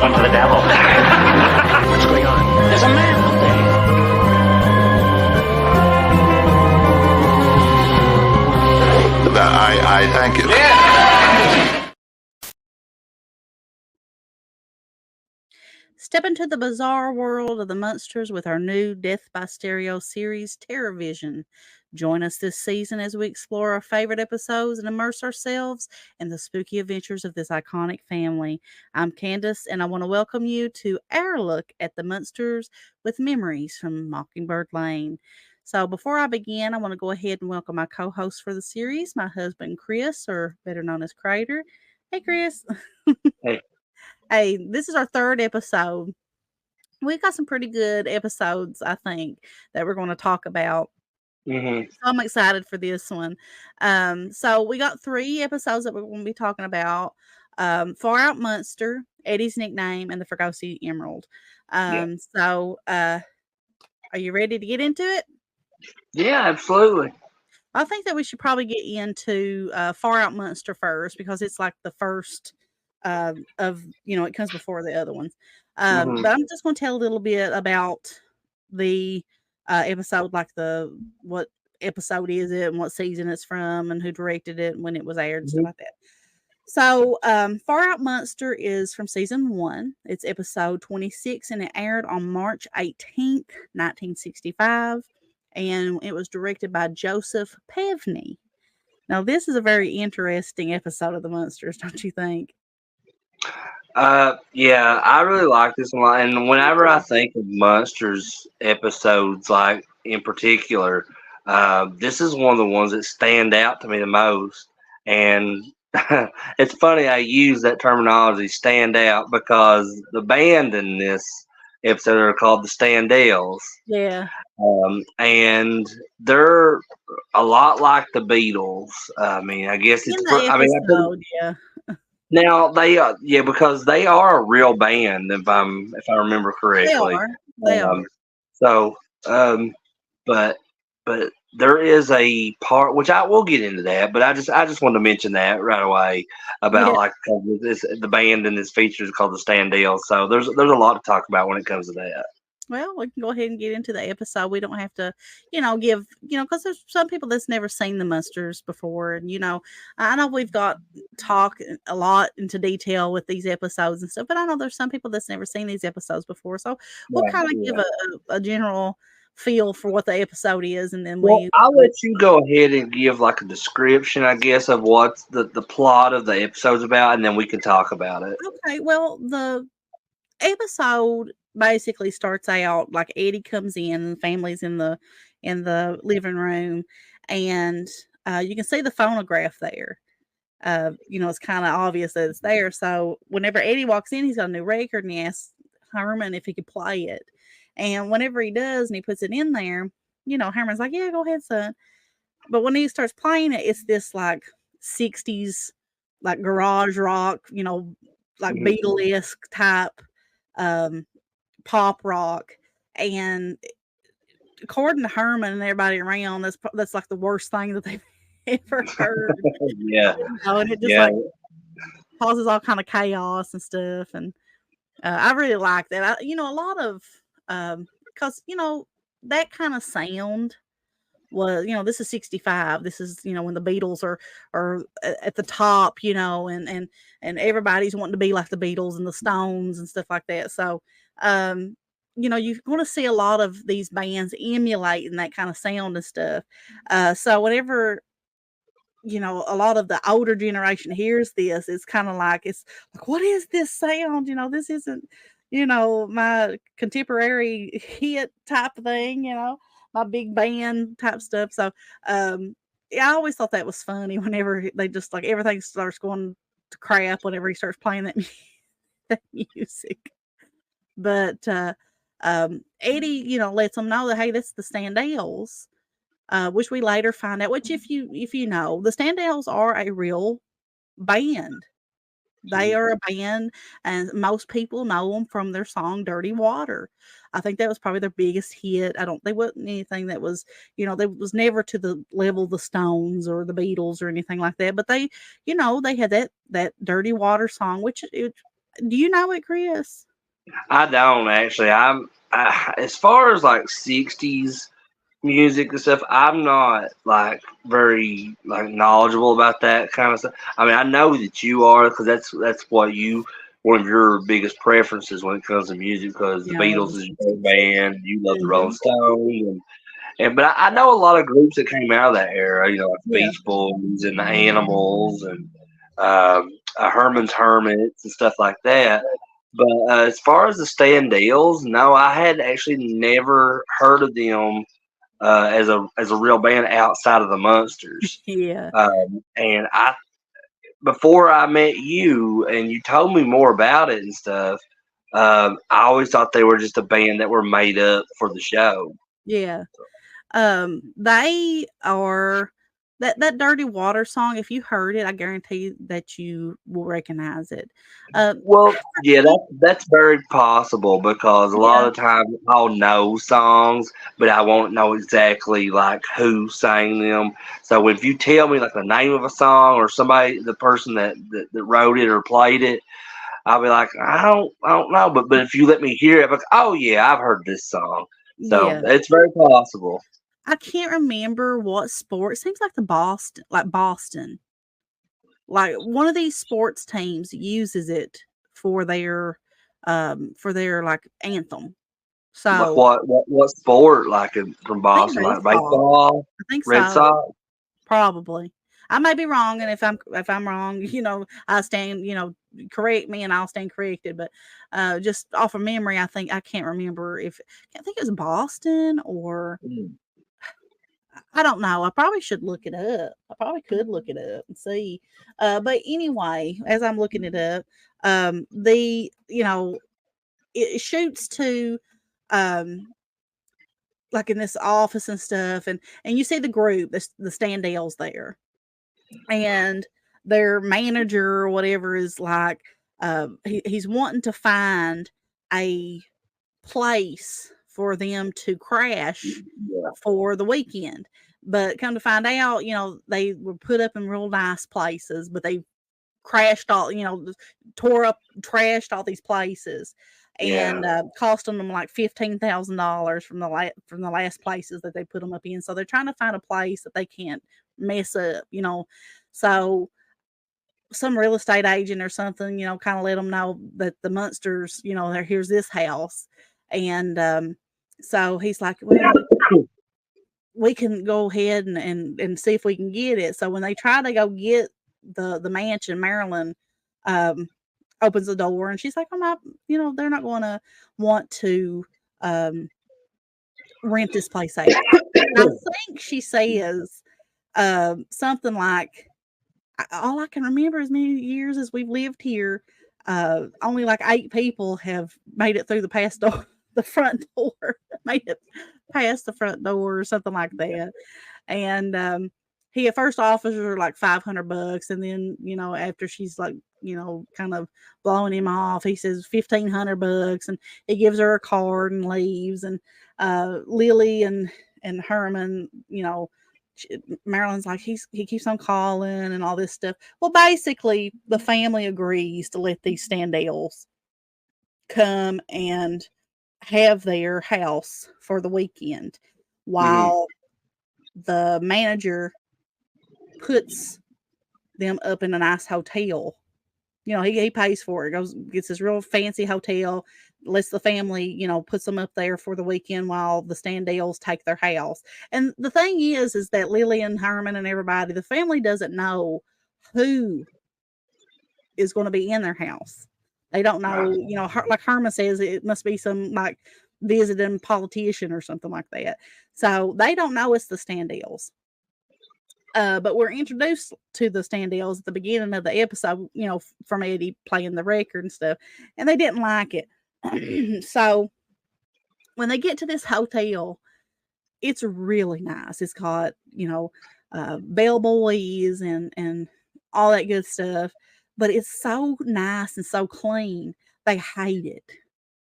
take one to the devil. What's going on? There's a man up there. I thank you. Yeah. Step into the bizarre world of the Munsters with our new Death by Stereo series, TerrorVision. Join us this season as we explore our favorite episodes and immerse ourselves in the spooky adventures of this iconic family. I'm Candace, and I want to welcome you to our look at the Munsters with Memories from Mockingbird Lane. So before I begin, I want to go ahead and welcome my co-host for the series, my husband Chris, or better known as Crater. Hey, Chris. Hey. Hey, this is our third episode. We've got some pretty good episodes, I think, that we're going to talk about. Mm-hmm. So I'm excited for this one. So we got 3 episodes that we're going to be talking about. Out Munster, Eddie's nickname, and the Fergosi Emerald. So are you ready to get into it? Yeah, absolutely. I think that we should probably get into Out Munster first, because it's like the first of, it comes before the other ones. But I'm just going to tell a little bit about the episode, like what episode is it and what season it's from and who directed it and when it was aired and stuff like that. So Out Munster is from season 1. It's episode 26 and it aired on March 18th, 1965. And it was directed by Joseph Pevney. Now, this is a very interesting episode of the Munsters, don't you think? Yeah, I really like this one. And whenever I think of Munsters episodes, like in particular, this is one of the ones that stand out to me the most. And it's funny I use that terminology, stand out, because the band in this episode are called the Standells. Yeah. And they're a lot like the Beatles. I mean, I guess it's. Yeah. Now they are, because they are a real band, if I remember correctly. They are. So, but there is a part which I will get into that, but I just wanted to mention that right away about the band and this feature is called the Standells. So there's a lot to talk about when it comes to that. Well, we can go ahead and get into the episode. We don't have to, give, because there's some people that's never seen the Munsters before. And, I know we've got talk a lot into detail with these episodes and stuff, but I know there's some people that's never seen these episodes before. So we'll kind of give a general feel for what the episode is. And then I'll let you go ahead and give like a description, I guess, of what the plot of the episode's about, and then we can talk about it. Okay. Well, the episode basically starts out like Eddie comes in and the family's in the living room, and you can see the phonograph there. It's kind of obvious that it's there. So whenever Eddie walks in, he's got a new record and he asks Herman if he could play it. And whenever he does and he puts it in there, Herman's like, yeah, go ahead, son. But when he starts playing it, it's this like 60s, like garage rock, like Beatle-esque type pop rock. And according to Herman and everybody around, that's like the worst thing that they've ever heard. Yeah. And it just causes all kind of chaos and stuff. And I really like that. A lot of because that kind of sound was, this is 65. This is, when the Beatles are at the top, and everybody's wanting to be like the Beatles and the Stones and stuff like that. So, you're going to see a lot of these bands emulating that kind of sound and stuff. So whenever, a lot of the older generation hears this, it's kind of like, what is this sound? This isn't, my contemporary hit type of thing, my big band type stuff. So, I always thought that was funny whenever they just like everything starts going to crap whenever he starts playing that music. But Eddie, lets them know that, hey, that's the Standells, which we later find out. Which, if you know, the Standells are a real band. They are a band, and most people know them from their song "Dirty Water." I think that was probably their biggest hit. They wasn't anything that was, they was never to the level of the Stones or the Beatles or anything like that. But they, they had that "Dirty Water" song, which Do you know it, Chris? I don't actually. As far as like '60s music and stuff, I'm not like very like knowledgeable about that kind of stuff. I mean, I know that you are because that's what you one of your biggest preferences when it comes to music because the Yeah. Beatles is your band, you love the Rolling Mhm. Stones, but I know a lot of groups that came out of that era, like Yeah. Beach Boys and the Animals and Herman's Hermits and stuff like that. But as far as the Standells, no, I had actually never heard of them as a real band outside of the Munsters. Yeah. And I before I met you and you told me more about it and stuff, I always thought they were just a band that were made up for the show. Yeah. They are that Dirty Water song, if you heard it, I guarantee that you will recognize it. Well, yeah, that's very possible because a lot Yeah. of the time I'll know songs, but I won't know exactly like who sang them. So if you tell me like the name of a song or the person that wrote it or played it, I'll be like, I don't know. But if you let me hear it, I'm like, oh yeah, I've heard this song. So Yeah. it's very possible. I can't remember what sport. It seems like Boston. Like one of these sports teams uses it for their like anthem. Like So what sport? Like from I think Boston, like baseball. baseball, I think Red so. Sox. Probably. I may be wrong, and if I'm wrong, I stand, correct me, and I'll stand corrected. But just off of memory, I can't remember if I think it was Boston or Mm. I don't know. I probably should look it up. I probably could look it up and see. But anyway, as I'm looking it up, it shoots to um like in this office and stuff, and you see the group, the Standells there, and their manager or whatever is like, he's wanting to find a place for them to crash Yeah. for the weekend. But come to find out, they were put up in real nice places, but they crashed all, tore up, trashed all these places, Yeah. and costing them like $15,000 from the last places that they put them up in. So they're trying to find a place that they can't mess up, So some real estate agent or something, kind of let them know that the Munsters, here's this house, and so he's like, well, we can go ahead and see if we can get it. So when they try to go get the mansion, Marilyn um, opens the door and she's like, I'm not, they're not going to want to um, rent this place out. And I think she says something like, all I can remember as many years as we've lived here, only like 8 people have made it through the front door, made it past the front door or something like that. And he at first offers her like $500, and then after she's like kind of blowing him off, he says $1,500, and he gives her a card and leaves. And Lily and Herman, Marilyn's like, he keeps on calling and all this stuff. Well, basically, the family agrees to let these Standells come and have their house for the weekend, while the manager puts them up in a nice hotel. He pays for it. Gets this real fancy hotel, lets the family, puts them up there for the weekend while the Standells take their house. And the thing is that Lily and Herman and everybody, the family doesn't know who is going to be in their house. They don't know, like Herman says, it must be some like visiting politician or something like that. So they don't know it's the Standells. But we're introduced to the Standells at the beginning of the episode, from Eddie playing the record and stuff, and they didn't like it. So when they get to this hotel, it's really nice. It's got, bellboys and all that good stuff, but it's so nice and so clean. They hate it.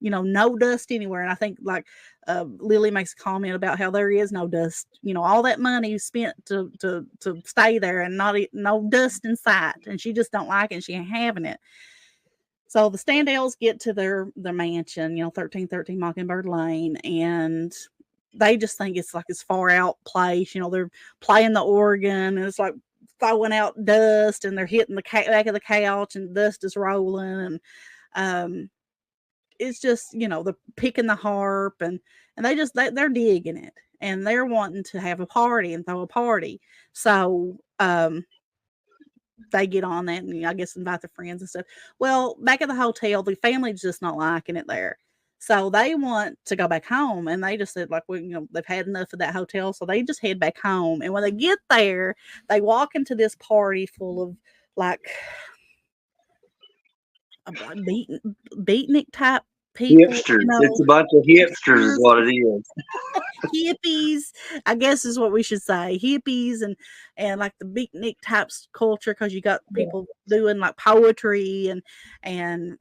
No dust anywhere. And I think like Lily makes a comment about how there is no dust. All that money spent to stay there and no dust in sight, and she just don't like it. And she ain't having it. So the Standells get to their mansion, 1313 Mockingbird Lane, and they just think it's like this far out place. They're playing the organ, and it's like throwing out dust, and they're hitting the back of the couch, and dust is rolling, and it's just they're picking the harp, and they're digging it, and they're wanting to have a party and throw a party. So they get on that and I guess invite their friends and stuff. Well, back at the hotel, the family's just not liking it there. So they want to go back home, and they just said, like, they've had enough of that hotel. So they just head back home. And when they get there, they walk into this party full of like beatnik type people. Hipsters. It's a bunch of hipsters is what it is. Hippies, I guess is what we should say. Hippies and like the beatnik types culture, because you got people doing like poetry and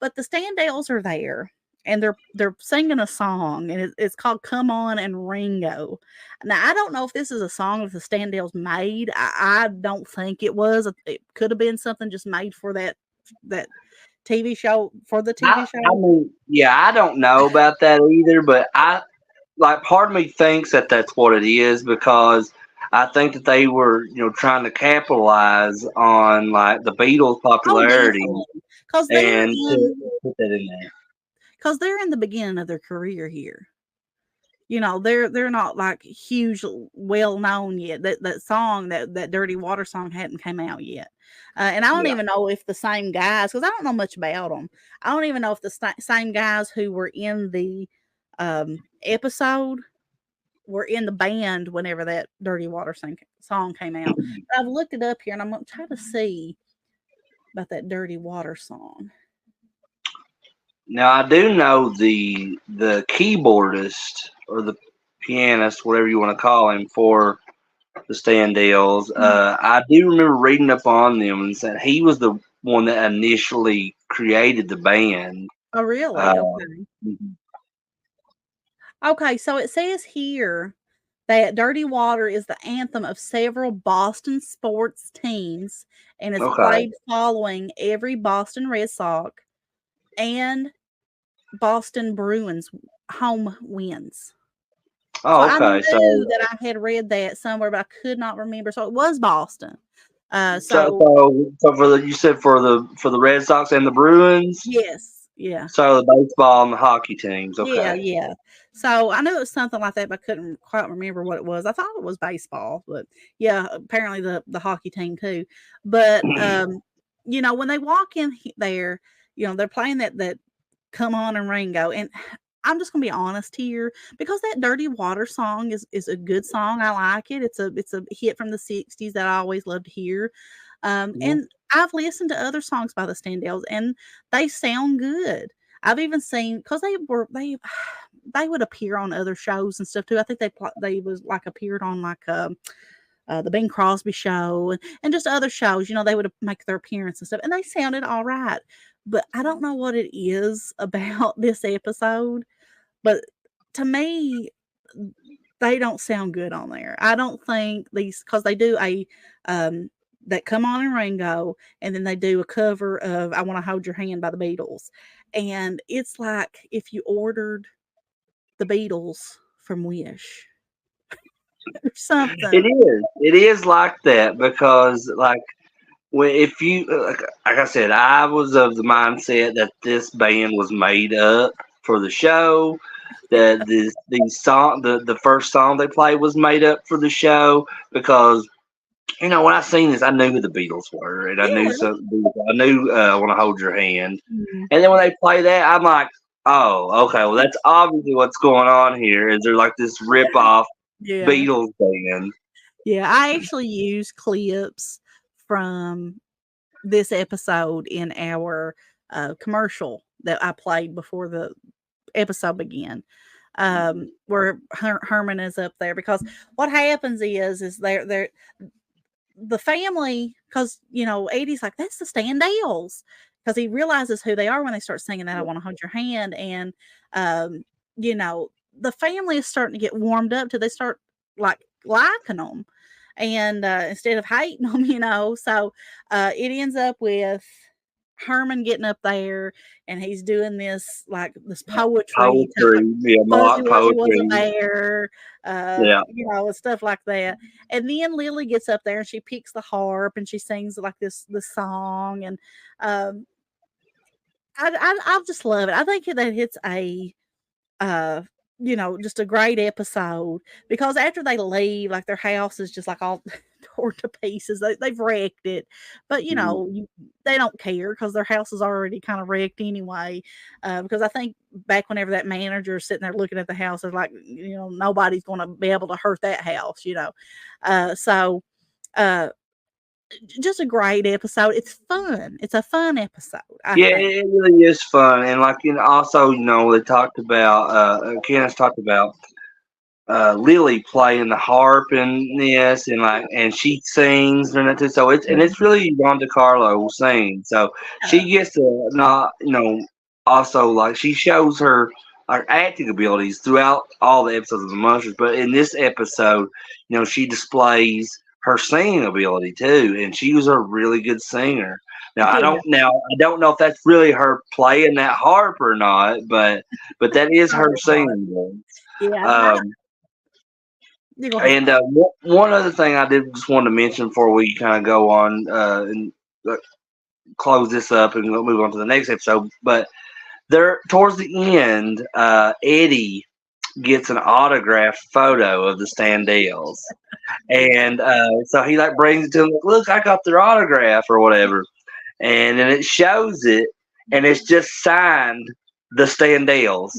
but the Standells are there, and they're singing a song, and it's called "Come On and Ringo." Now I don't know if this is a song that the Standells made. I don't think it was. It could have been something just made for that TV show, for the TV show. I mean, yeah, I don't know about that either, but part of me thinks that that's what it is, because I think that they were, trying to capitalize on like the Beatles' popularity, because and put that in there. Because they're in the beginning of their career here. They're not like huge, well known yet. That song, that Dirty Water song, hadn't come out yet. And I don't even know if the same guys, because I don't know much about them. I don't even know if the same guys who were in the episode were in the band whenever that Dirty Water song came out. But I've looked it up here, and I'm going to try to see about that Dirty Water song. Now I do know the keyboardist or the pianist, whatever you want to call him, for the Standells. I do remember reading up on them and saying he was the one that initially created the band. Oh, really? Okay. Okay, so it says here that Dirty Water is the anthem of several Boston sports teams, and is played following every Boston Red Sox and Boston Bruins home wins. Oh, okay. I knew that I had read that somewhere, but I could not remember. So it was Boston. So for you said for the Red Sox and the Bruins? Yes. Yeah. So the baseball and the hockey teams. Okay. Yeah. So I knew it was something like that, but I couldn't quite remember what it was. I thought it was baseball, but yeah, apparently the hockey team too. But when they walk in there, they're playing that "Come On and Ringo," and I'm just gonna be honest here, because that Dirty Water song is a good song. I like it. It's a hit from the 60s that I always love to hear. And I've listened to other songs by the Standells, and they sound good. I've even seen, because they would appear on other shows and stuff too. I think they was like appeared on like the Bing Crosby show and just other shows. They would make their appearance and stuff, and they sounded all right. But I don't know what it is about this episode, but to me, they don't sound good on there. I don't think these, because they do that "Come On and Ringo," and then they do a cover of "I Want to Hold Your Hand" by the Beatles, and it's like if you ordered the Beatles from Wish or something. It is like that, because like, if you, like I said, I was of the mindset that this band was made up for the show. That the first song they played was made up for the show, because when I seen this, I knew who the Beatles were, and I knew "I Want to Hold Your Hand," and then when they play that, I'm like, oh, okay, well that's obviously what's going on here. Is there like this rip off Beatles band? Yeah, I actually used clips from this episode in our commercial that I played before the episode began, where Herman is up there, because what happens is they're the family, because Eddie's like, that's the Standells, because he realizes who they are when they start singing that "I Want to Hold Your Hand," and the family is starting to get warmed up to, they start like liking them, and instead of hating them, so it ends up with Herman getting up there and he's doing this poetry. Poetry, Fuzzy mock Wuzzy was a poetry. bear, Yeah. and stuff like that. And then Lily gets up there and she picks the harp and she sings like this song, and I just love it. I think that it's a just a great episode, because after they leave, like their house is just like all torn to pieces. They've wrecked it, but they don't care because their house is already kind of wrecked anyway. Because I think back whenever that manager is sitting there looking at the house, they're like, nobody's going to be able to hurt that house, So just a great episode. It's fun. It's a fun episode. I think. It really is fun, and also they talked about Candace talked about Lily playing the harp in this, and she sings and that too. So it's really Don DeCarlo singing. So she gets to also she shows her acting abilities throughout all the episodes of the Munsters, but in this episode, she displays her singing ability too, and she was a really good singer. Now I don't know if that's really her playing that harp or not, but that is her singing. Yeah. And one other thing I did just want to mention before we kind of go on and close this up and move on to the next episode, but there towards the end, Eddie gets an autographed photo of the Standells, and so he brings it to him. Look, I got their autograph or whatever, and then it shows it, and it's just signed the Standells.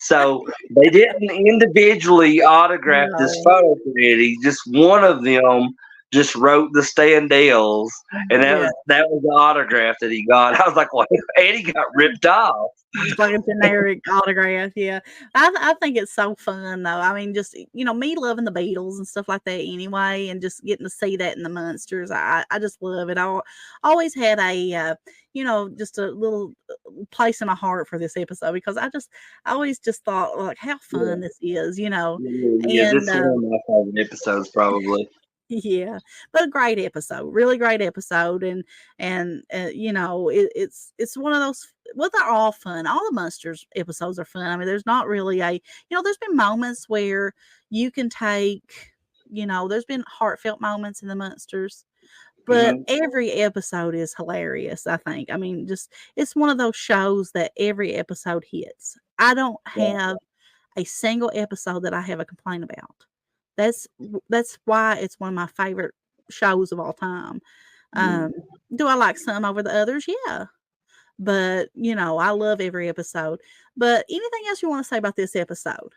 So they didn't individually autograph this photo for Eddie. Just one of them just wrote the Standells, and that was the autograph that he got. I was like, well, Eddie got ripped off. It's like a generic autograph, yeah. I think it's so fun, though. I mean, just, me loving the Beatles and stuff like that anyway, and just getting to see that in the Munsters. I just love it. I always had a, just a little place in my heart for this episode, because I always just thought, like, how fun this is, Yeah, this is one of my favorite episodes, probably. Yeah, but a great episode, really great episode, and it's one of those. Well, they're all fun. All the Munsters episodes are fun. I mean, there's not really there's been moments where you can take, there's been heartfelt moments in the Munsters, but every episode is hilarious. I think. I mean, it's one of those shows that every episode hits. I don't have a single episode that I have a complaint about. That's why it's one of my favorite shows of all time. Do I like some over the others? Yeah. But, I love every episode. But anything else you want to say about this episode?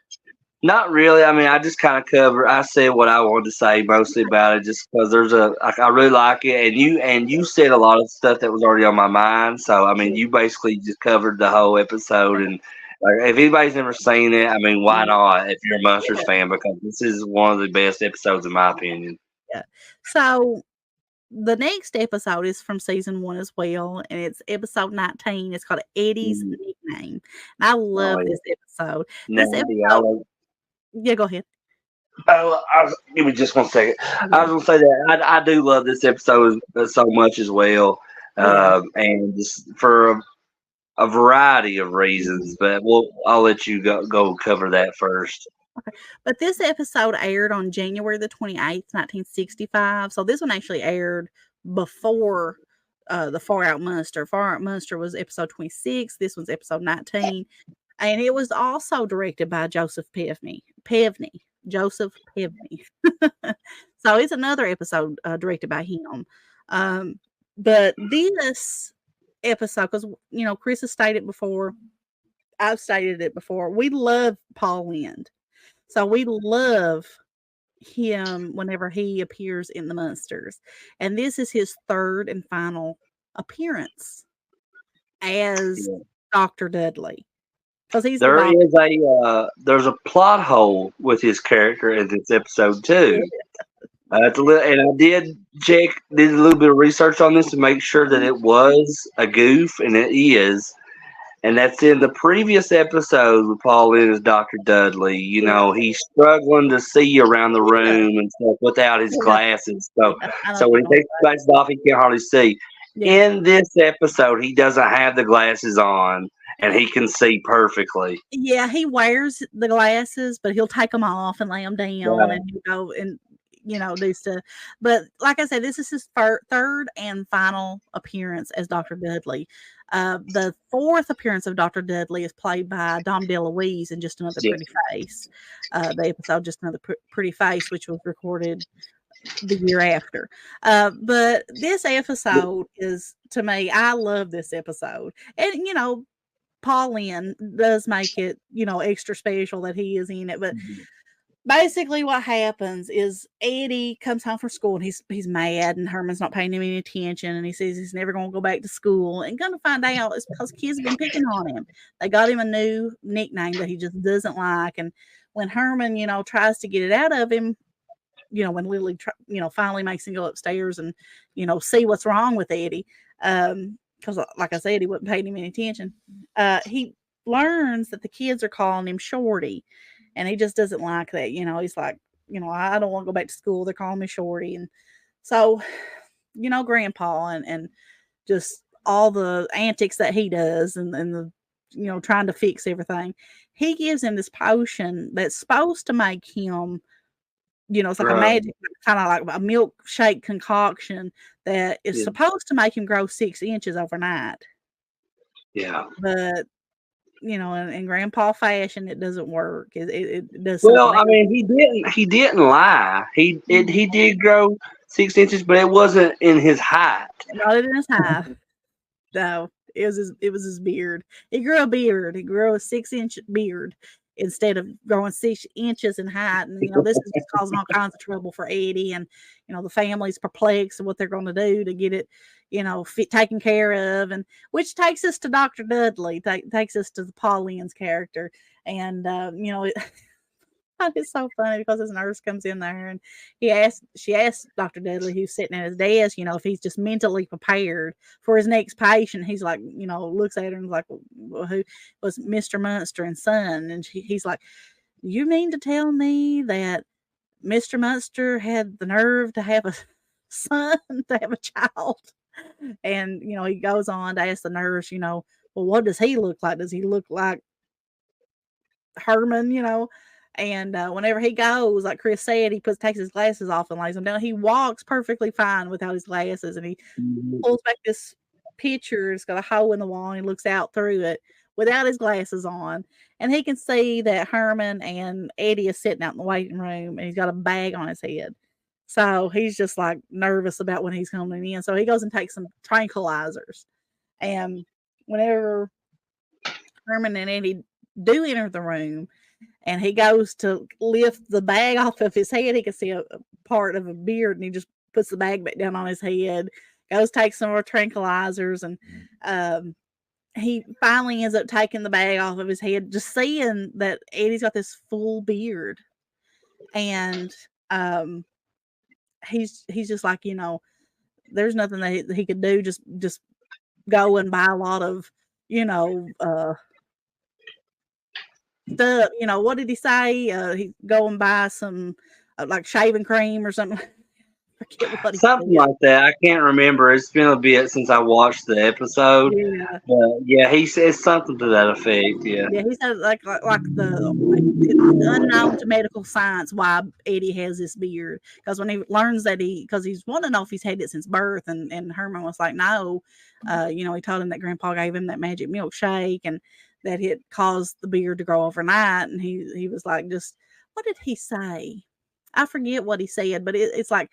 Not really. I mean, I just kind of I said what I wanted to say mostly about it, just because I really like it. And you said a lot of stuff that was already on my mind. So, I mean, you basically just covered the whole episode. And if anybody's never seen it, I mean, why not if you're a Munsters fan? Because this is one of the best episodes in my opinion. Yeah. So the next episode is from season 1 as well, and it's episode 19. It's called Eddie's Nickname. And I love this episode. Yeah, go ahead. Give me just 1 second. I was going to say that I do love this episode so much as well, and just for a variety of reasons, but I'll let you go cover that first. Okay. But this episode aired on January the 28th, 1965. So this one actually aired before the Out Munster. Out Munster was episode 26. This one's episode 19. And it was also directed by Joseph Pevney. Joseph Pevney. So it's another episode directed by him. But this episode, because Chris has stated before, I've stated it before, we love Paul Lynde. So we love him whenever he appears in the Munsters. And this is his third and final appearance as Dr. Dudley. Because there's a plot hole with his character in this episode too. And I did a little bit of research on this to make sure that it was a goof, and it is. And that's in the previous episode with Paul Lynde as Dr. Dudley. He's struggling to see around the room and stuff without his glasses. So when he takes his glasses off, he can't hardly see. In this episode, he doesn't have the glasses on, and he can see perfectly. Yeah, he wears the glasses, but he'll take them off and lay them down, and he'll go and do stuff. But like I said, this is his third and final appearance as Dr. Dudley. The fourth appearance of Dr. Dudley is played by Dom DeLuise in Just Another Pretty Face. The episode Just Another Pretty Face, which was recorded the year after. But this episode is, to me, I love this episode. And, Paul Lynn does make it, extra special that he is in it. But basically what happens is Eddie comes home from school and he's mad, and Herman's not paying him any attention, and he says he's never going to go back to school, and going to find out it's because kids have been picking on him. They got him a new nickname that he just doesn't like. And when Herman, tries to get it out of him, when Lily, finally makes him go upstairs and, see what's wrong with Eddie. Because like I said, he wasn't paying him any attention. He learns that the kids are calling him Shorty, and he just doesn't like that. He's like, I don't want to go back to school. They're calling me Shorty. And so, Grandpa and just all the antics that he does and the, trying to fix everything. He gives him this potion that's supposed to make him, it's like a magic, kind of like a milkshake concoction that is supposed to make him grow 6 inches overnight. Yeah. But, in Grandpa fashion, it doesn't work. It does. Well, I mean, he didn't lie. He did grow 6 inches, but it wasn't in his height. Not in his height. No, it was his beard. He grew a beard. He grew a 6-inch beard instead of growing 6 inches in height. And, this is just causing all kinds of trouble for Eddie. And, the family's perplexed of what they're going to do to get it, taken care of. And which takes us to Dr. Dudley, takes us to the Paul Lynn's character. And, it's so funny because his nurse comes in there and she asks Dr. Dudley, who's sitting at his desk, if he's just mentally prepared for his next patient. He's like, looks at her and is like, well, who was Mr. Munster and son? And he's like, you mean to tell me that Mr. Munster had the nerve to have a son, to have a child? And, he goes on to ask the nurse, well, what does he look like? Does he look like Herman, And whenever he goes, like Chris said, he takes his glasses off and lays them down. He walks perfectly fine without his glasses, and he pulls back this picture. It's got a hole in the wall, and he looks out through it without his glasses on. And he can see that Herman and Eddie is sitting out in the waiting room, and he's got a bag on his head. So he's just like nervous about when he's coming in. So he goes and takes some tranquilizers. And whenever Herman and Eddie do enter the room, and he goes to lift the bag off of his head, he can see a part of a beard, and he just puts the bag back down on his head, goes takes some more tranquilizers, and he finally ends up taking the bag off of his head, just seeing that Eddie's got this full beard. And he's just like, there's nothing that he could do, just go and buy a lot of, what did he say? He go and buy some like shaving cream or something. Something like that. I can't remember. It's been a bit since I watched the episode. Yeah. But yeah, he says something to that effect. Yeah. Yeah, he said it's unknown to medical science why Eddie has this beard. Because when he learns that because he's wanting to know if he's had it since birth, and Herman was like, no. He told him that Grandpa gave him that magic milkshake, and that it caused the beard to grow overnight. And he was like, what did he say? I forget what he said, but it's like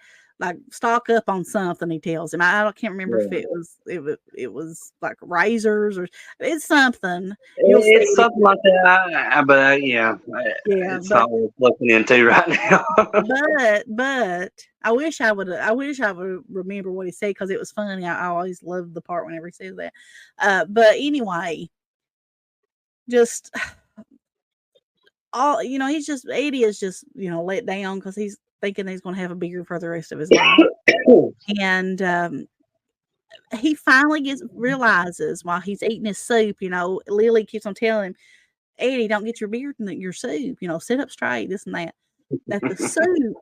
stock up on something. He tells him. I can't remember if it was like razors or it's something. It's something like that. But it's not worth looking into right now. but I wish I would remember what he said, because it was funny. I always loved the part whenever he says that. But anyway. Just Eddie is just let down because he's thinking he's going to have a beard for the rest of his life. And he finally realizes while he's eating his soup, Lily keeps on telling him, Eddie, don't get your beard in your soup, sit up straight, this and that. That the soup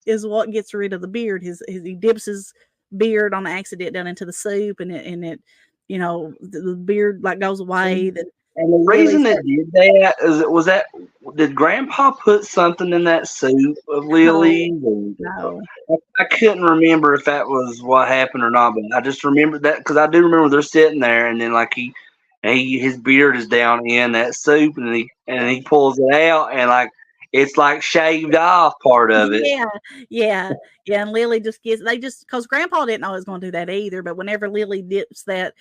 is what gets rid of the beard. He dips his beard on accident down into the soup, and it the beard like goes away. And the reason it did that is did Grandpa put something in that soup of Lily? No. I couldn't remember if that was what happened or not, but I just remembered that because I do remember they're sitting there, and then like his beard is down in that soup, and he pulls it out, and like it's like shaved off part of it. Yeah. And Lily just because Grandpa didn't know he was going to do that either. But whenever Lily dips that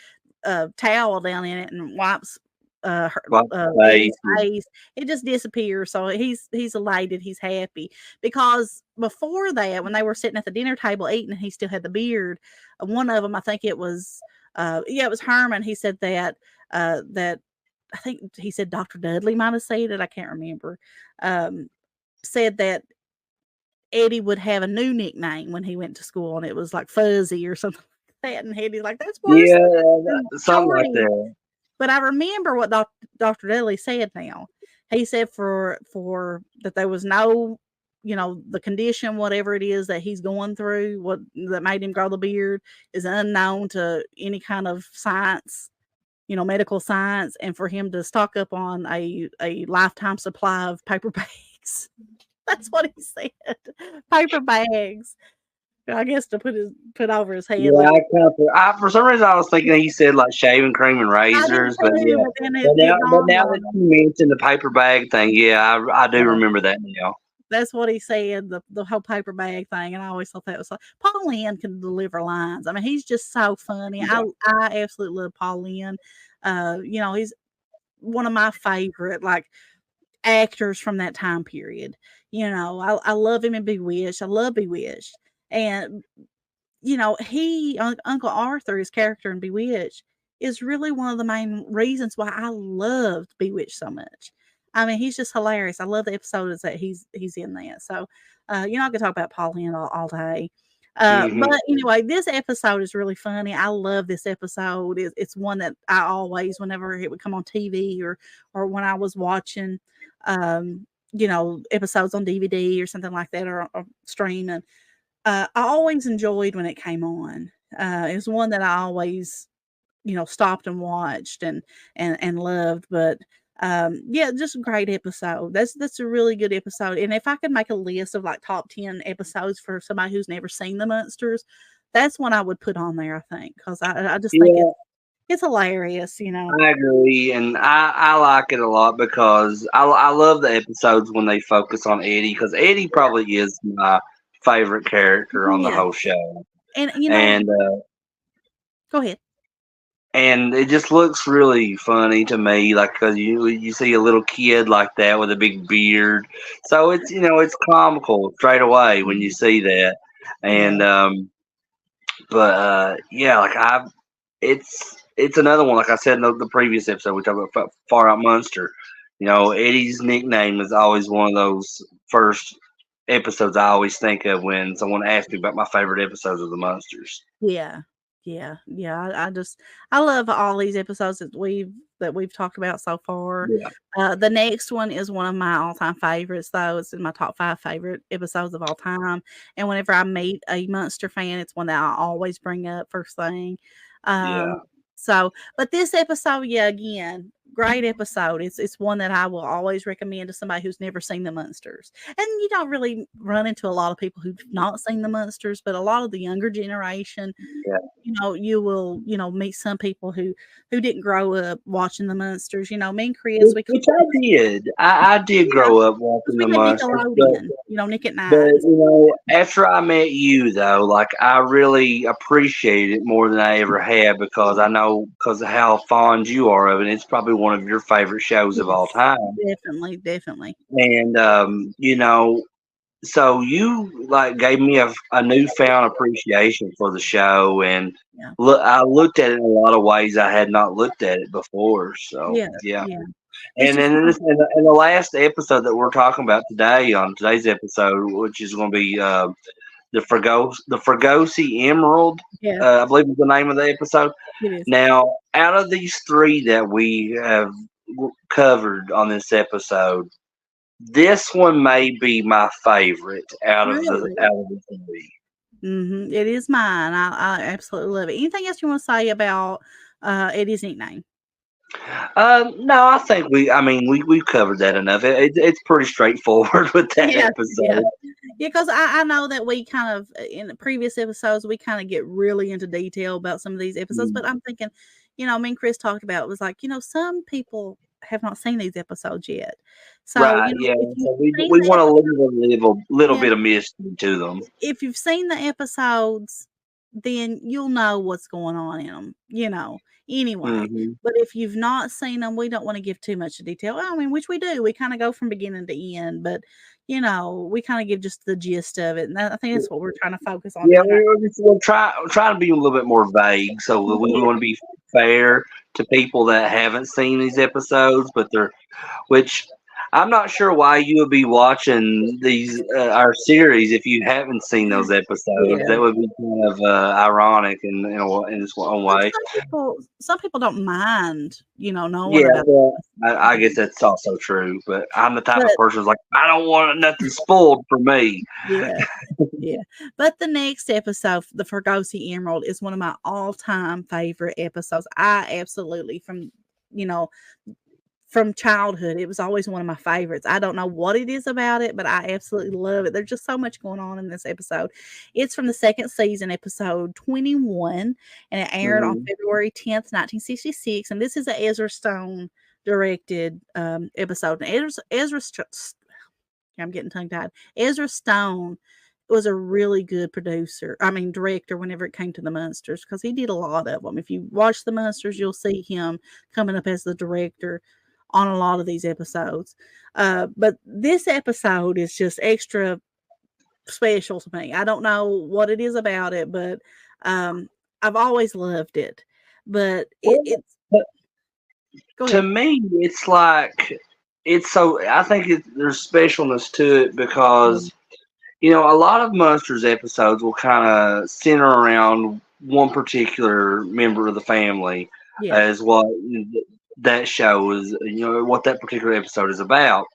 towel down in it and wipes Eddie's face, it just disappears. So he's elated, he's happy, because before that, when they were sitting at the dinner table eating, and he still had the beard. One of them, I think it was it was Herman. He said that I think he said Dr. Dudley might have said it. I can't remember. Said that Eddie would have a new nickname when he went to school, and it was like Fuzzy or something like that. And Eddie's like, that's worse. Something like that. But I remember what Dr. Dudley said now. He said for that there was no, the condition, whatever it is that he's going through, that made him grow the beard is unknown to any kind of science, medical science, and for him to stock up on a lifetime supply of paper bags. That's what he said. Paper bags. I guess to put over his head. Yeah, for some reason I was thinking he said like shaving cream and razors, but now that you mentioned the paper bag thing, I do remember that now. That's what he said, the whole paper bag thing, and I always thought that was like Paul Lynde can deliver lines. I mean, he's just so funny. Yeah. I absolutely love Paul Lynde. He's one of my favorite actors from that time period. I love him in Bewitched. I love Bewitched. And, Uncle Arthur, his character in Bewitched, is really one of the main reasons why I loved Bewitched so much. I mean, he's just hilarious. I love the episodes that he's in that. So, I could talk about Paul Lynde all day. But anyway, this episode is really funny. I love this episode. It's one that I always, whenever it would come on TV or when I was watching, episodes on DVD or something like that, or streaming. I always enjoyed when it came on. It was one that I always, stopped and watched and loved. But just a great episode. That's a really good episode. And if I could make a list of top 10 episodes for somebody who's never seen the Munsters, that's one I would put on there, I think, because I just think it's hilarious. I agree, and I like it a lot because I love the episodes when they focus on Eddie, because Eddie probably is my favorite character on the whole show. And go ahead. And it just looks really funny to me, because you see a little kid like that with a big beard, so it's it's comical straight away when you see that. And it's another one, like I said in the previous episode, we talked about Out Munster. Eddie's nickname is always one of those first episodes I always think of when someone asks me about my favorite episodes of the Munsters. Yeah. I love all these episodes that we've talked about so far. The next one is one of my all-time favorites, though. It's in my top 5 favorite episodes of all time. And whenever I meet a Munster fan, it's one that I always bring up first thing. But this episode, again, great episode. It's one that I will always recommend to somebody who's never seen the Munsters. And you don't really run into a lot of people who've not seen the Munsters, but a lot of the younger generation, you will, meet some people who didn't grow up watching the Munsters. Me and Chris, which I did. I did grow up watching the Munsters. Nick at Night. But after I met you, though, I really appreciate it more than I ever had, because I know because of how fond you are of it. It's probably one of your favorite shows of all time. Definitely. And so you gave me a newfound appreciation for the show, and I looked at it in a lot of ways I had not looked at it before. So And then in the last episode that we're talking about today, on today's episode, which is going to be the Fergosi Emerald, I believe is the name of the episode. Now, out of these 3 that we have covered on this episode, this one may be my favorite out of the 3. It is mine. I absolutely love it. Anything else you want to say about Eddie's nickname? No, I think we've covered that enough. It's pretty straightforward with that Yeah, yeah. episode. Yeah, because I know that we kind of in the previous episodes we kind of get really into detail about some of these episodes, Mm. but I'm thinking, me and Chris talked about it was like, some people have not seen these episodes yet. So, Right, yeah. if you've So we seen we the want to episode, leave a little yeah, bit of mystery to them. if you've seen the episodes, then you'll know what's going on in them, anyway. Hmm. But if you've not seen them, we don't want to give too much detail. I mean, which we do. We kind of go from beginning to end, but we kind of give just the gist of it, and I think that's what we're trying to focus on Yeah, doing right. we're trying to be a little bit more vague, so we Yeah, want to be fair to people that haven't seen these episodes, but which I'm not sure why you would be watching these our series if you haven't seen those episodes. yeah. That would be kind of ironic in its own Well, way. some people don't mind, knowing Yeah, about well, I guess things, that's also true. But I'm the type but of person who's like, I don't want nothing spoiled for me. yeah. Yeah, but the next episode, the Fergosi Emerald, is one of my all-time favorite episodes. I absolutely you know, from childhood, it was always one of my favorites. I don't know what it is about it, but I absolutely love it. There's just so much going on in this episode. It's from the second season, episode 21, and it aired on Mhm. February 10th, 1966. And this is a Ezra Stone directed episode. And I'm getting tongue tied. Ezra Stone was a really good director whenever it came to the Munsters because he did a lot of them. If you watch the Munsters, you'll see him coming up as the director on a lot of these episodes. But this episode is just extra special to me. I don't know what it is about it, but I've always loved it. But it's go To ahead. me, it's like it's so. I think there's specialness to it because a lot of Munsters episodes will kind of center around one particular member of the family, Yeah, as what that show is. What that particular episode is about.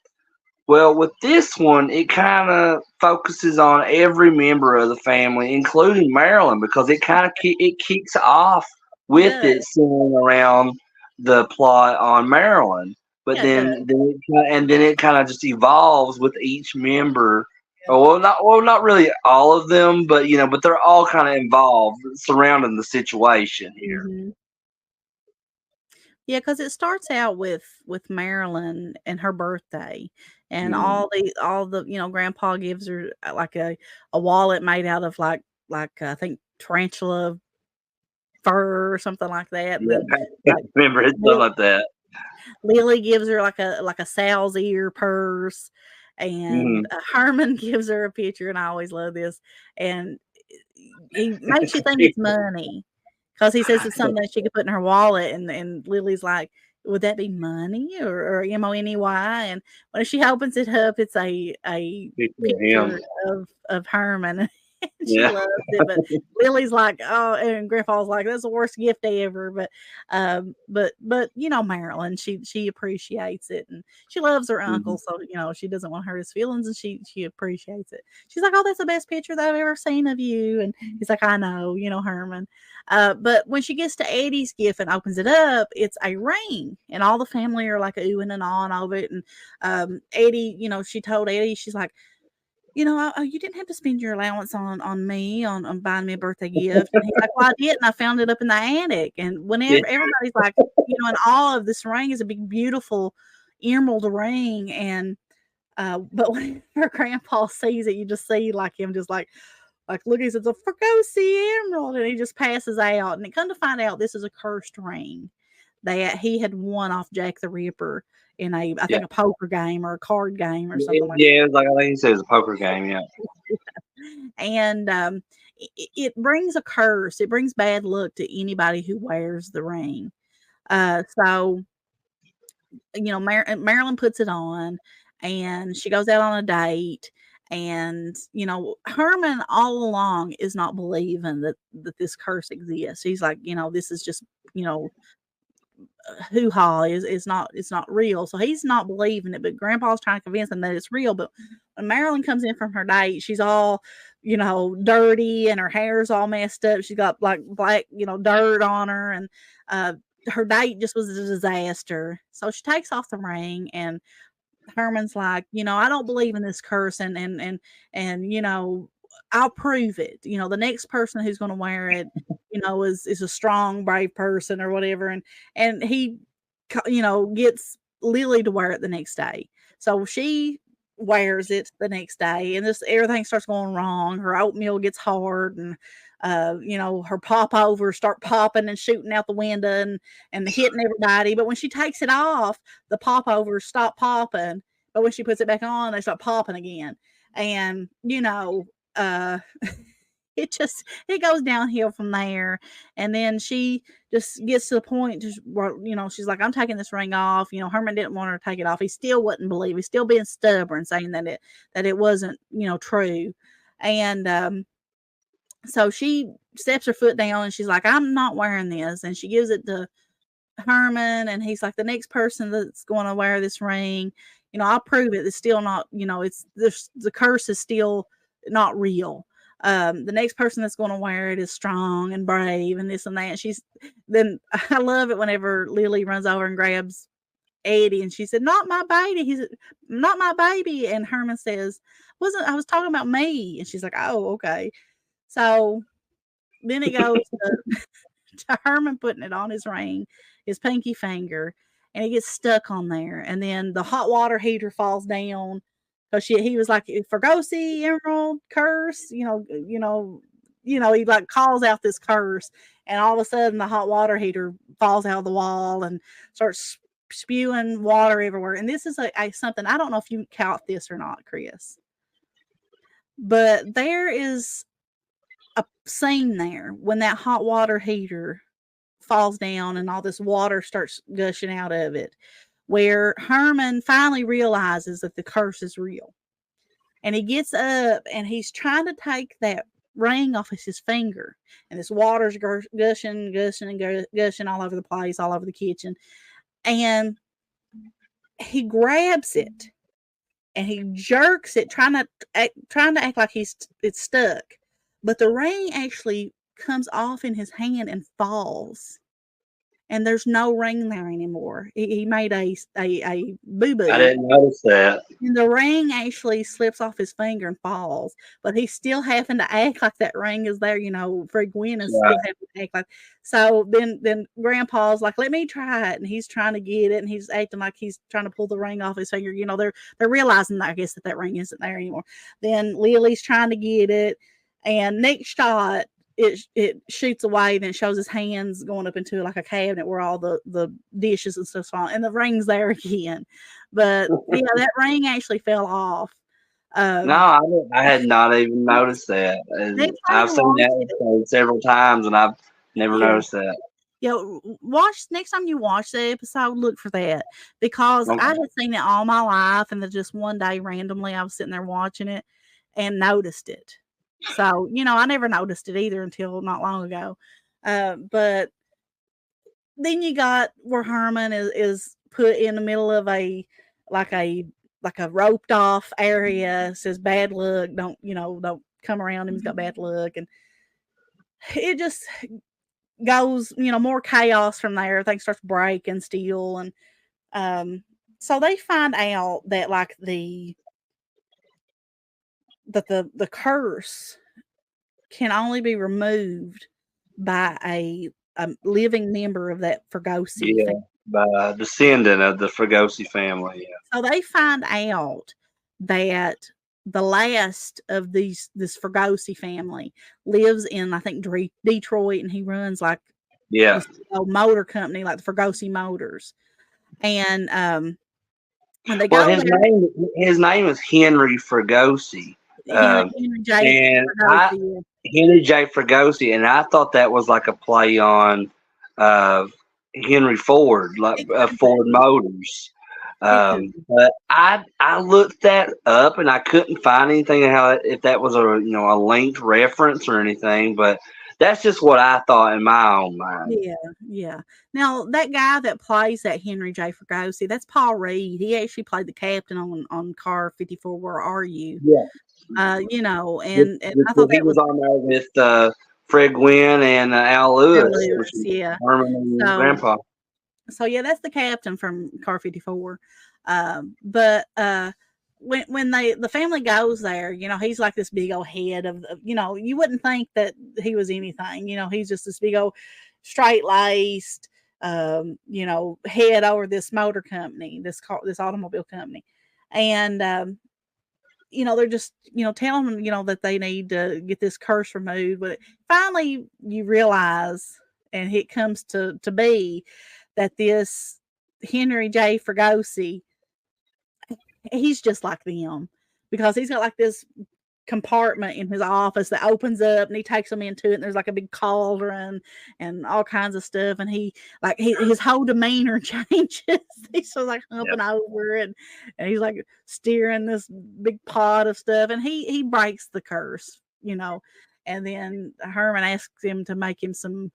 Well, with this one, it kind of focuses on every member of the family, including Marilyn, because it kind of it kicks off it with does. it centering around the plot on Marilyn, but Yeah, it does. then it kind of just evolves with each member. Yeah. Not really all of them, but they're all kind of involved surrounding the situation here. Mhm. Yeah, because it starts out with Marilyn and her birthday, and Mm. all the grandpa gives her, like, a wallet made out of, I think tarantula fur or something like that, and Yeah, then, like, remember it's something Lil like that. Lily gives her, like a sow's ear purse, and, Hmm. Herman gives her a picture, and I always love this, and he makes you think it's money. 'Cause he says it's something that she could put in her wallet, and Lily's like, "Would that be money or money?" And when she opens it up, it's a Picture of him. picture of Herman, and she Yeah. loves it, but Lily's like, "Oh," and Grandpa's like, "That's the worst gift ever," but Marilyn, she appreciates it, and she loves her Mhm. uncle, so, she doesn't want to hurt his feelings, and she appreciates it. She's like, "Oh, that's the best picture that I've ever seen of you," and he's like, "I know, Herman." But when she gets to Eddie's gift and opens it up, it's a ring, and all the family are like oohing and awing over it. And Eddie, she told Eddie, she's like, you didn't have to spend your allowance on me on buying me a birthday gift. And he's like, well, I did, and I found it up in the attic. And Yeah. whenever everybody's like, in awe of this ring is a big, beautiful emerald ring, and but whenever Grandpa sees it, you just see like him just like, look, it's a Fergosi Emerald, and he just passes out. And it come to find out this is a cursed ring that he had won off Jack the Ripper in I Yeah. think a poker game or a card game or something like Yeah, it's like I think he says a poker game. Yeah. that. And it brings a curse. It brings bad luck to anybody who wears the ring. So Marilyn puts it on, and she goes out on a date. And Herman all along is not believing that this curse exists. He's like, this is just you know hoo-ha, is not, it's not real. So he's not believing it, but Grandpa's trying to convince him that it's real. But when Marilyn comes in from her date, she's all dirty, and her hair's all messed up. She's got like black, dirt on her, and her date just was a disaster. So she takes off the ring, and Herman's like, I don't believe in this curse, and I'll prove it. The next person who's going to wear it, is a strong, brave person or whatever, and he, gets Lily to wear it the next day. So she wears it the next day, and everything starts going wrong. Her oatmeal gets hard, and her popovers start popping and shooting out the window and hitting everybody. But when she takes it off, the popovers stop popping. But when she puts it back on, they start popping again. And it goes downhill from there. And then she just gets to the point where, she's like, I'm taking this ring off. Herman didn't want her to take it off. He still wouldn't believe. He's still being stubborn, saying that it wasn't, true. And so she steps her foot down, and she's like, I'm not wearing this. And she gives it to Herman, and he's like, the next person that's going to wear this ring, I'll prove it. It's still not, the curse is still not real. The next person that's going to wear it is strong and brave and this and that. Then I love it whenever Lily runs over and grabs Eddie, and she said, not my baby. He's not my baby. And Herman says, I was talking about me. And she's like, oh, okay. So then it goes to Herman putting it on his ring, his pinky finger, and it gets stuck on there. And then the hot water heater falls down. Because he was like, Fergosi Emerald curse, he like calls out this curse, and all of a sudden the hot water heater falls out of the wall and starts spewing water everywhere. And this is something, I don't know if you caught this or not, Chris, but there is a scene there when that hot water heater falls down and all this water starts gushing out of it, where Herman finally realizes that the curse is real. And he gets up and he's trying to take that ring off of his finger. And this water's gushing all over the place, all over the kitchen. And he grabs it and he jerks it, trying to act like it's stuck. But the ring actually comes off in his hand and falls. And there's no ring there anymore. He made a boo-boo. I didn't notice that. And the ring actually slips off his finger and falls. But he's still having to act like that ring is there, for Gwen is still having to act like. So then Grandpa's like, let me try it. And he's trying to get it. And he's acting like he's trying to pull the ring off his finger. They're realizing, I guess, that ring isn't there anymore. Then Lily's trying to get it. And next shot, it shoots away, then it shows his hands going up into like a cabinet where all the dishes and stuff's falling, and the ring's there again. But yeah, that ring actually fell off. No, I had not even noticed that. I've seen that episode several times, and I've never noticed that. Yeah, next time you watch the episode, look for that, because I had seen it all my life, and then just one day randomly I was sitting there watching it and noticed it. So, I never noticed it either until not long ago. But then you got where Herman is put in the middle of a roped off area. Says bad luck. Don't come around him. He's got bad luck. And it just goes, more chaos from there. Everything starts breaking still. And so they find out that like the curse can only be removed by a living member of that Fergosi family. By a descendant of the Fergosi family. Yeah. So they find out that the last of this Fergosi family lives in, I think, Detroit, and he runs like a motor company, like the Fergosi Motors. And when they go his name is Henry Fergosi. Henry J. Fergosi, and I thought that was like a play on Henry Ford, like Ford Motors. But I looked that up, and I couldn't find anything if that was a linked reference or anything. But That's just what I thought in my own mind. Yeah. Now that guy that plays that Henry J. Fergosi, that's Paul Reed. He actually played the captain on Car 54. Where Are You? Yeah. You know, and I Well, thought he that was was on there with Fred Gwynn and Al Al Lewis, which Lewis. is Yeah. Herman and So Grandpa. yeah, that's the captain from Car 54. But when the family goes there, you know, he's like this big old head of, you know, you wouldn't think that he was anything. You know, he's just this big old straight laced, you know, head over this motor company, this automobile company, and you know, they're just, you know, telling them, you know, that they need to get this curse removed. But finally, you realize, and it comes to be that this Henry J. Fergosi, he's just like them, because he's got like this compartment in his office that opens up, and he takes them into it, and there's like a big cauldron and all kinds of stuff, and his whole demeanor changes. He's just like up and over, and he's like steering this big pot of stuff, and he breaks the curse, you know. And then Herman asks him to make him some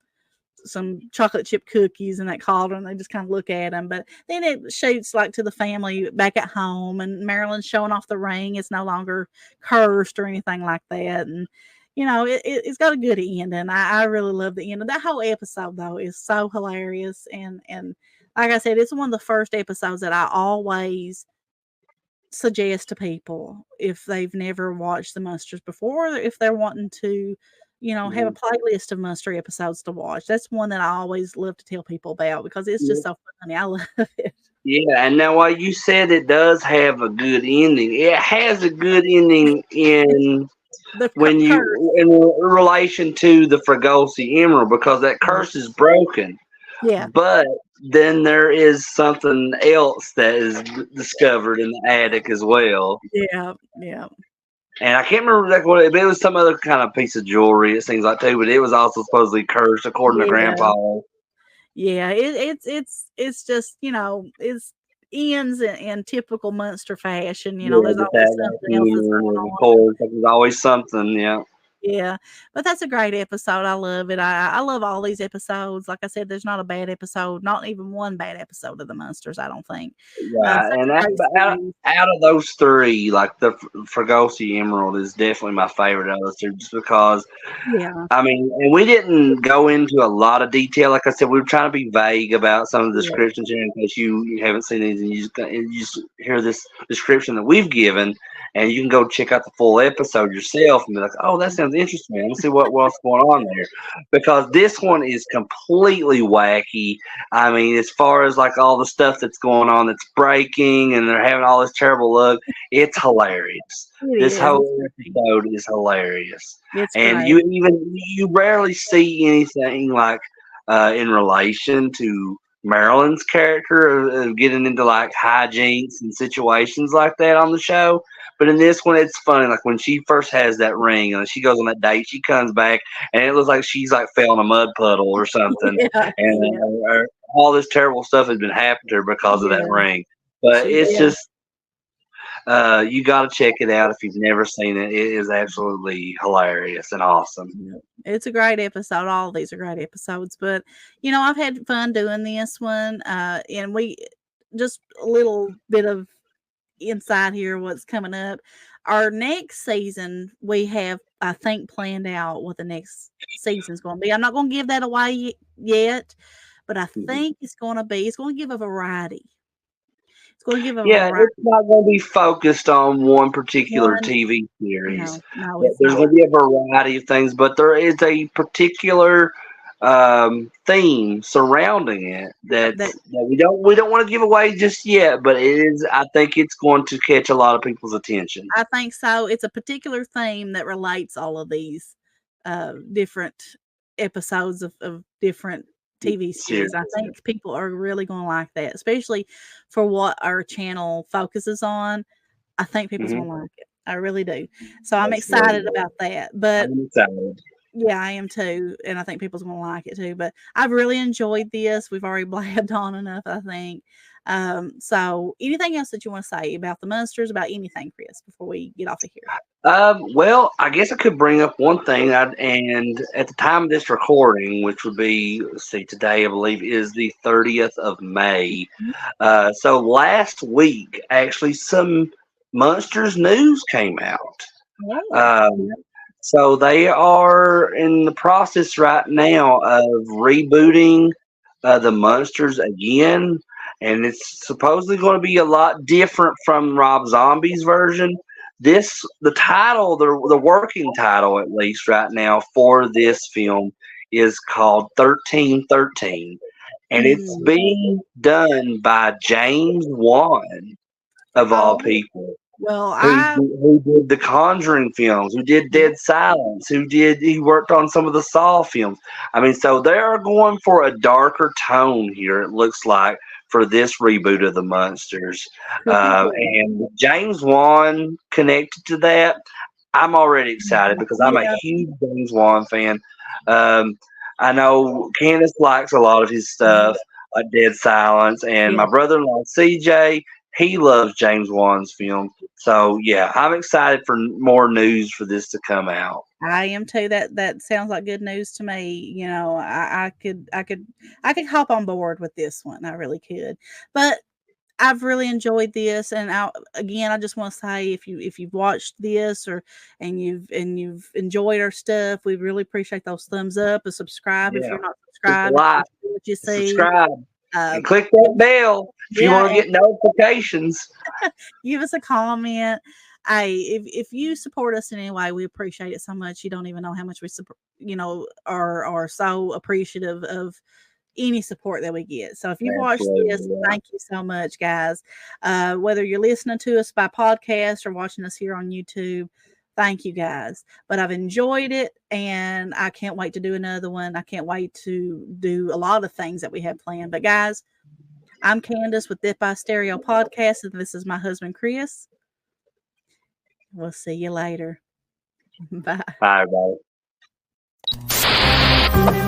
chocolate chip cookies in that cauldron. They just kind of look at him, but then it shoots like to the family back at home, and Marilyn's showing off the ring. It's no longer cursed or anything like that. And you know, it's got a good end, and I really love the end of that whole episode. Though is so hilarious, and like I said, it's one of the first episodes that I always suggest to people if they've never watched the Munsters before, or if they're wanting to, you know, have a playlist of Munster episodes to watch. That's one that I always love to tell people about, because it's just so funny. I love it. Yeah, and now while you said it does have a good ending, it has a good ending in in relation to the Fergosi Emerald, because that curse is broken. Yeah. But then there is something else that is discovered in the attic as well. Yeah. And I can't remember exactly what it was. Some other kind of piece of jewelry, it seems like too, but it was also supposedly cursed according to Grandpa. Yeah, it's just, you know, it's ends in typical Munster fashion. You know, there's always something else that's going on. There's always something, yeah. Yeah, but that's a great episode. I love it. I love all these episodes. Like I said, there's not a bad episode, not even one bad episode of the Munsters, I don't think. Yeah, and out of those three, like the Fergosi Emerald is definitely my favorite out of those two, just because. Yeah. I mean, and we didn't go into a lot of detail. Like I said, we were trying to be vague about some of the descriptions here, in case you haven't seen these, and you just hear this description that we've given, and you can go check out the full episode yourself and be like, "Oh, that sounds interesting. Let's see what's going on there," because this one is completely wacky. I mean, as far as like all the stuff that's going on, that's breaking, and they're having all this terrible luck, it's hilarious. This whole episode is hilarious. And you rarely see anything like in relation to Marilyn's character of getting into like hijinks and situations like that on the show. But in this one, it's funny. Like when she first has that ring and she goes on that date, she comes back and it looks like she's like fell in a mud puddle or something, and all this terrible stuff has been happening to her because of that ring. But it's just. You got to check it out if you've never seen it. It is absolutely hilarious and awesome. It's a great episode. All of these are great episodes. But, you know, I've had fun doing this one. And we just a little bit of insight here, what's coming up. Our next season, we have, I think, planned out what the next season's going to be. I'm not going to give that away yet, but I think it's going to give a variety. It's not going to be focused on one particular TV series. No, there's going to be a variety of things, but there is a particular theme surrounding it that we don't want to give away just yet. But it is. I think it's going to catch a lot of people's attention. I think so. It's a particular theme that relates all of these different episodes of different TV series. I think people are really going to like that, especially for what our channel focuses on. I think people's going to like it. I really do. So I'm excited about that. But yeah, I am too, and I think people's going to like it too. But I've really enjoyed this. We've already blabbed on enough, I think. So anything else that you want to say about the Munsters, about anything, Chris, before we get off of here? Well, I guess I could bring up one thing, and at the time of this recording, which would be, let's see, today I believe is the 30th of May. So last week, actually, some Munsters news came out. So they are in the process right now of rebooting the Munsters again, and it's supposedly going to be a lot different from Rob Zombie's version. The title, the working title at least right now for this film is called 1313, and it's being done by James Wan of all people. Well, who did the Conjuring films, who did Dead Silence, he worked on some of the Saw films. I mean, so they are going for a darker tone here, it looks like, for this reboot of the Munsters. And James Wan connected to that. I'm already excited because I'm a huge James Wan fan. I know Candace likes a lot of his stuff, like Dead Silence, and my brother-in-law CJ, he loves James Wan's film. So yeah, I'm excited for more news for this to come out. I am too. That sounds like good news to me. You know, I could hop on board with this one. I really could. But I've really enjoyed this, and I just want to say, if you've watched this and you've enjoyed our stuff, we really appreciate those thumbs up and subscribe if you're not subscribed. Like, what you see. Subscribe. And click that bell if you want to get notifications. Give us a comment. If you support us in any way, we appreciate it so much. You don't even know how much we are so appreciative of any support that we get. So if you watched this, thank you so much, guys. Whether you're listening to us by podcast or watching us here on YouTube, thank you, guys. But I've enjoyed it, and I can't wait to do another one. I can't wait to do a lot of things that we have planned. But guys, I'm Candace with Death by Stereo Podcast, and this is my husband, Chris. We'll see you later. Bye. Bye, everybody.